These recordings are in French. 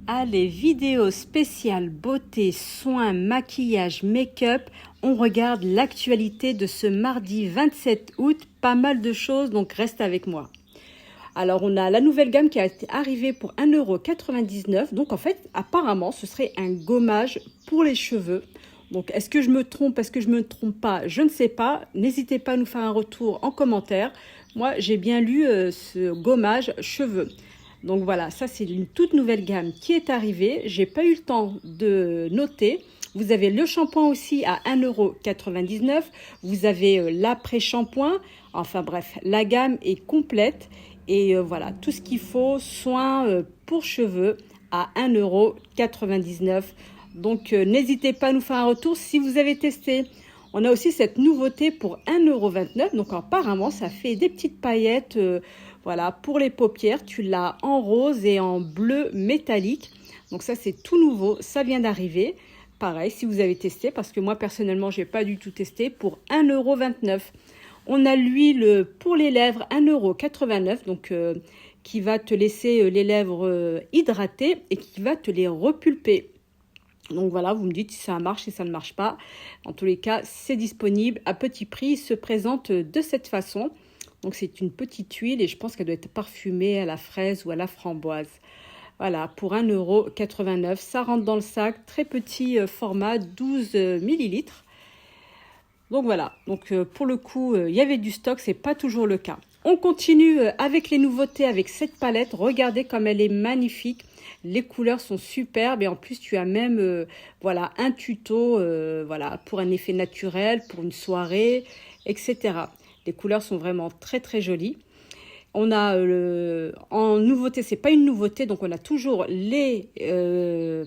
Allez, vidéo spéciale beauté, soins, maquillage, make-up. On regarde l'actualité de ce mardi 27 août. Pas mal de choses, donc reste avec moi. Alors, on a la nouvelle gamme qui a été arrivée pour 1,99 €. Donc, en fait, apparemment, ce serait un gommage pour les cheveux. Donc, est-ce que je me trompe? Est-ce que je me trompe pas? Je ne sais pas. N'hésitez pas à nous faire un retour en commentaire. Moi, j'ai bien lu ce gommage cheveux. Donc voilà, ça c'est une toute nouvelle gamme qui est arrivée. J'ai pas eu le temps de noter. Vous avez le shampoing aussi à 1,99 €. Vous avez l'après-shampoing. Enfin bref, la gamme est complète. Et voilà, tout ce qu'il faut, soins pour cheveux à 1,99 €. Donc n'hésitez pas à nous faire un retour si vous avez testé. On a aussi cette nouveauté pour 1,29 €. Donc apparemment, ça fait des petites paillettes. Voilà, pour les paupières, tu l'as en rose et en bleu métallique. Donc ça, c'est tout nouveau. Ça vient d'arriver. Pareil, si vous avez testé, parce que moi, personnellement, je n'ai pas du tout testé, pour 1,29 €. On a l'huile pour les lèvres, 1,89 €, donc qui va te laisser les lèvres hydratées et qui va te les repulper. Donc voilà, vous me dites si ça marche, si ça ne marche pas. En tous les cas, c'est disponible à petit prix. Il se présente de cette façon. Donc c'est une petite huile et je pense qu'elle doit être parfumée à la fraise ou à la framboise. Voilà, pour 1,89 €. Ça rentre dans le sac, très petit format, 12 millilitres. Donc voilà, donc pour le coup, il y avait du stock, c'est pas toujours le cas. On continue avec les nouveautés avec cette palette. Regardez comme elle est magnifique. Les couleurs sont superbes et en plus tu as même voilà, un tuto voilà, pour un effet naturel, pour une soirée, etc. Les couleurs sont vraiment très très jolies. On a en nouveauté, c'est pas une nouveauté, donc on a toujours les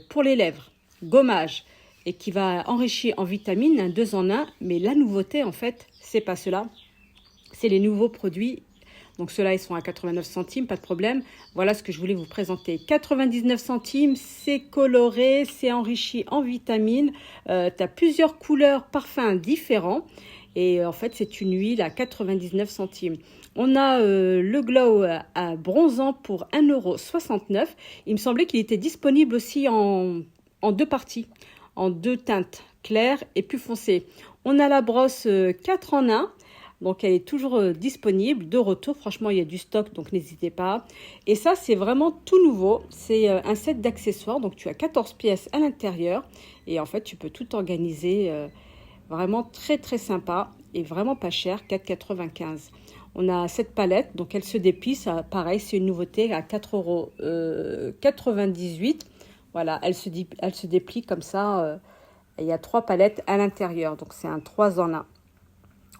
pour les lèvres, gommage et qui va enrichir en vitamines, un 2 en 1. Mais la nouveauté en fait, c'est pas cela, c'est les nouveaux produits. Donc ceux-là, ils sont à 89 centimes, pas de problème. Voilà ce que je voulais vous présenter. 99 centimes, c'est coloré, c'est enrichi en vitamines. Tu as plusieurs couleurs, parfums différents. Et en fait, c'est une huile à 99 centimes. On a le glow à bronzant pour 1,69 €. Il me semblait qu'il était disponible aussi en deux parties, en deux teintes, claires et plus foncées. On a la brosse 4 en 1. Donc, elle est toujours disponible, de retour. Franchement, il y a du stock, donc n'hésitez pas. Et ça, c'est vraiment tout nouveau. C'est un set d'accessoires. Donc, tu as 14 pièces à l'intérieur. Et en fait, tu peux tout organiser. Vraiment très, très sympa et vraiment pas cher, 4,95 €. On a cette palette, donc elle se déplie. Ça, pareil, c'est une nouveauté à 4,98 €. Voilà, elle se déplie comme ça. Il y a 3 palettes à l'intérieur. Donc, c'est un 3 en 1.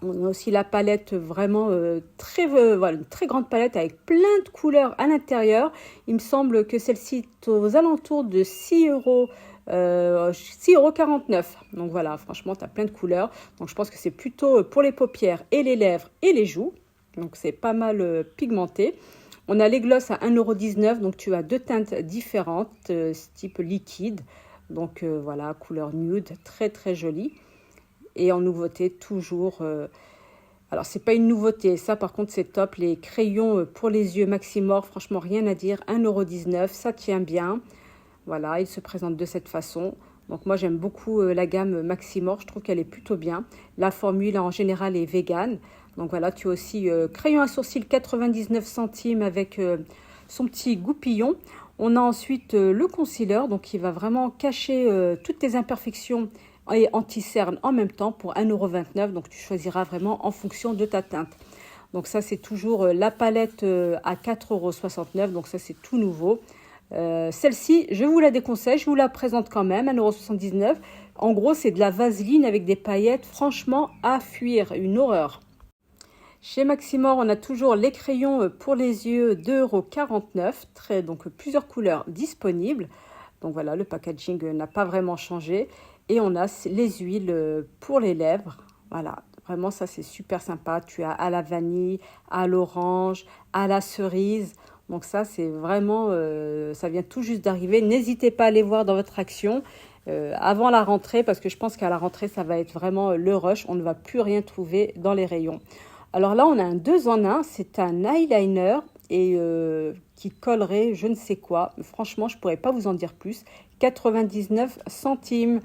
On a aussi la palette vraiment voilà, une très grande palette avec plein de couleurs à l'intérieur. Il me semble que celle-ci est aux alentours de 6,49 €. Donc voilà, franchement, tu as plein de couleurs. Donc je pense que c'est plutôt pour les paupières et les lèvres et les joues. Donc c'est pas mal pigmenté. On a les glosses à 1,19 €. Donc tu as deux teintes différentes, type liquide. Donc voilà, couleur nude, très très jolie. Et en nouveauté, toujours... alors, c'est pas une nouveauté. Ça, par contre, c'est top. Les crayons pour les yeux Maximor, franchement, rien à dire. 1,19 €, ça tient bien. Voilà, il se présente de cette façon. Donc, moi, j'aime beaucoup la gamme Maximor. Je trouve qu'elle est plutôt bien. La formule, en général, est vegan. Donc, voilà, tu as aussi crayon à sourcils, 99 centimes avec son petit goupillon. On a ensuite le concealer, donc qui va vraiment cacher toutes tes imperfections et anti-cerne en même temps pour 1,29 €. Donc, tu choisiras vraiment en fonction de ta teinte. Donc, ça, c'est toujours la palette à 4,69 €. Donc, ça, c'est tout nouveau. Celle-ci, je vous la déconseille. Je vous la présente quand même, 1,79 €. En gros, c'est de la vaseline avec des paillettes. Franchement, à fuir. Une horreur. Chez Maximor, on a toujours les crayons pour les yeux, 2,49 €. Donc, plusieurs couleurs disponibles. Donc, voilà, le packaging n'a pas vraiment changé. Et on a les huiles pour les lèvres. Voilà, vraiment ça c'est super sympa. Tu as à la vanille, à l'orange, à la cerise. Donc ça c'est vraiment, ça vient tout juste d'arriver. N'hésitez pas à aller voir dans votre action avant la rentrée parce que je pense qu'à la rentrée ça va être vraiment le rush. On ne va plus rien trouver dans les rayons. Alors là on a un 2 en 1. C'est un eyeliner et qui collerait je ne sais quoi. Franchement, je ne pourrais pas vous en dire plus. 99 centimes.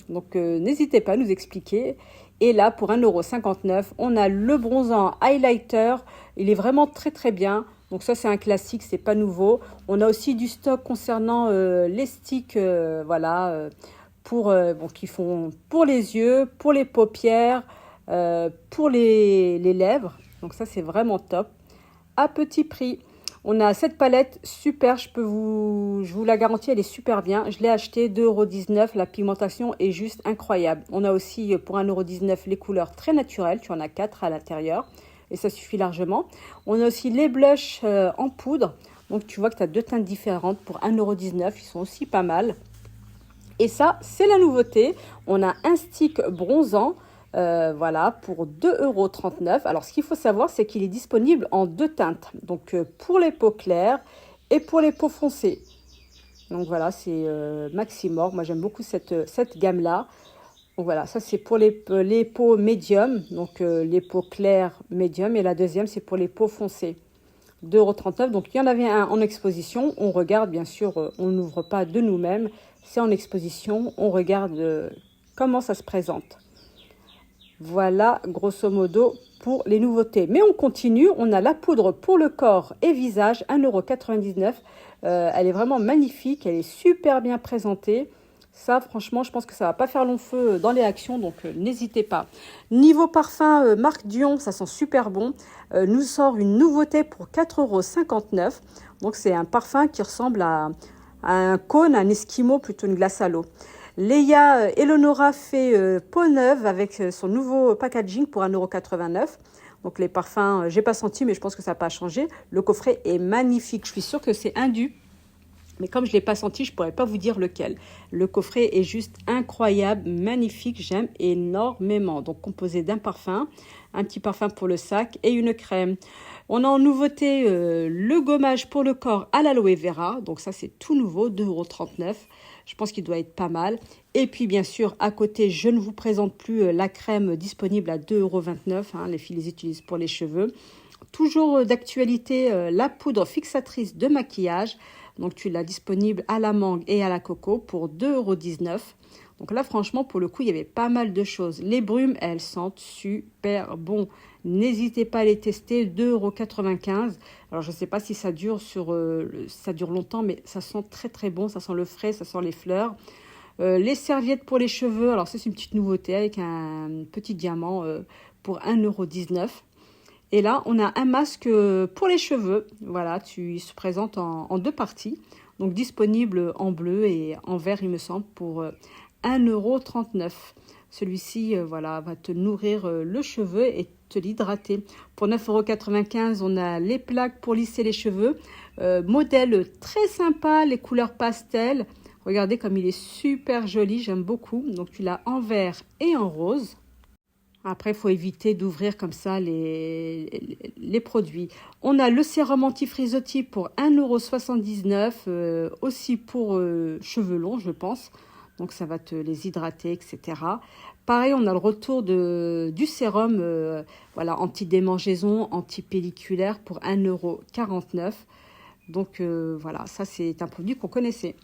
Donc n'hésitez pas à nous expliquer. Et là, pour 1,59 €, on a le bronzant highlighter. Il est vraiment très très bien. Donc ça, c'est un classique, c'est pas nouveau. On a aussi du stock concernant les sticks, voilà, qui font pour les yeux, pour les paupières, pour les lèvres. Donc ça, c'est vraiment top. À petit prix. On a cette palette super, je vous la garantis, elle est super bien. Je l'ai achetée 2,19 €. La pigmentation est juste incroyable. On a aussi pour 1,19 € les couleurs très naturelles. Tu en as 4 à l'intérieur et ça suffit largement. On a aussi les blushs en poudre. Donc tu vois que tu as deux teintes différentes pour 1,19 €. Ils sont aussi pas mal. Et ça, c'est la nouveauté. On a un stick bronzant. Voilà, pour 2,39 €. Alors, ce qu'il faut savoir, c'est qu'il est disponible en deux teintes. Donc, pour les peaux claires et pour les peaux foncées. Donc, voilà, c'est Maximor. Moi, j'aime beaucoup cette gamme-là. Donc, voilà, ça, c'est pour les peaux médium. Donc, les peaux claires médium. Et la deuxième, c'est pour les peaux foncées. 2,39 €. Donc, il y en avait un en exposition. On regarde, bien sûr, on n'ouvre pas de nous-mêmes. C'est en exposition. On regarde comment ça se présente. Voilà, grosso modo, pour les nouveautés. Mais on continue. On a la poudre pour le corps et visage, 1,99 €. Elle est vraiment magnifique. Elle est super bien présentée. Ça, franchement, je pense que ça va pas faire long feu dans les actions. Donc, n'hésitez pas. Niveau parfum, marque Dion, ça sent super bon. Nous sort une nouveauté pour 4,59 €. Donc, c'est un parfum qui ressemble à un cône, un esquimau, plutôt une glace à l'eau. Léa Eleonora fait peau neuve avec son nouveau packaging pour 1,89 €. Donc les parfums, j'ai pas senti, mais je pense que ça n'a pas changé. Le coffret est magnifique. Je suis sûre que c'est un dupe. Mais comme je ne l'ai pas senti, je ne pourrais pas vous dire lequel. Le coffret est juste incroyable, magnifique, j'aime énormément. Donc composé d'un parfum, un petit parfum pour le sac et une crème. On a en nouveauté le gommage pour le corps à l'aloe vera. Donc ça, c'est tout nouveau, 2,39 €. Je pense qu'il doit être pas mal. Et puis, bien sûr, à côté, je ne vous présente plus la crème disponible à 2,29 €. Les filles les utilisent pour les cheveux. Toujours d'actualité, la poudre fixatrice de maquillage. Donc, tu l'as disponible à la mangue et à la coco pour 2,19 €. Donc là, franchement, pour le coup, il y avait pas mal de choses. Les brumes, elles sentent super bon. N'hésitez pas à les tester, 2,95 €. Alors, je ne sais pas si ça dure ça dure longtemps, mais ça sent très, très bon. Ça sent le frais, ça sent les fleurs. Les serviettes pour les cheveux. Alors, ça, c'est une petite nouveauté avec un petit diamant pour 1,19 €. Et là, on a un masque pour les cheveux. Voilà, il se présente en deux parties. Donc, disponible en bleu et en vert, il me semble, pour 1,39 €. Celui-ci, voilà, va te nourrir le cheveu et te l'hydrater. Pour 9,95 €, on a les plaques pour lisser les cheveux. Modèle très sympa, les couleurs pastel. Regardez comme il est super joli, j'aime beaucoup. Donc, tu l'as en vert et en rose. Après, il faut éviter d'ouvrir comme ça les produits. On a le sérum anti-frisottis pour 1,79 €, aussi pour cheveux longs, je pense. Donc, ça va te les hydrater, etc. Pareil, on a le retour du sérum voilà, anti-démangeaison, anti-pelliculaire pour 1,49 €. Donc, voilà, ça, c'est un produit qu'on connaissait.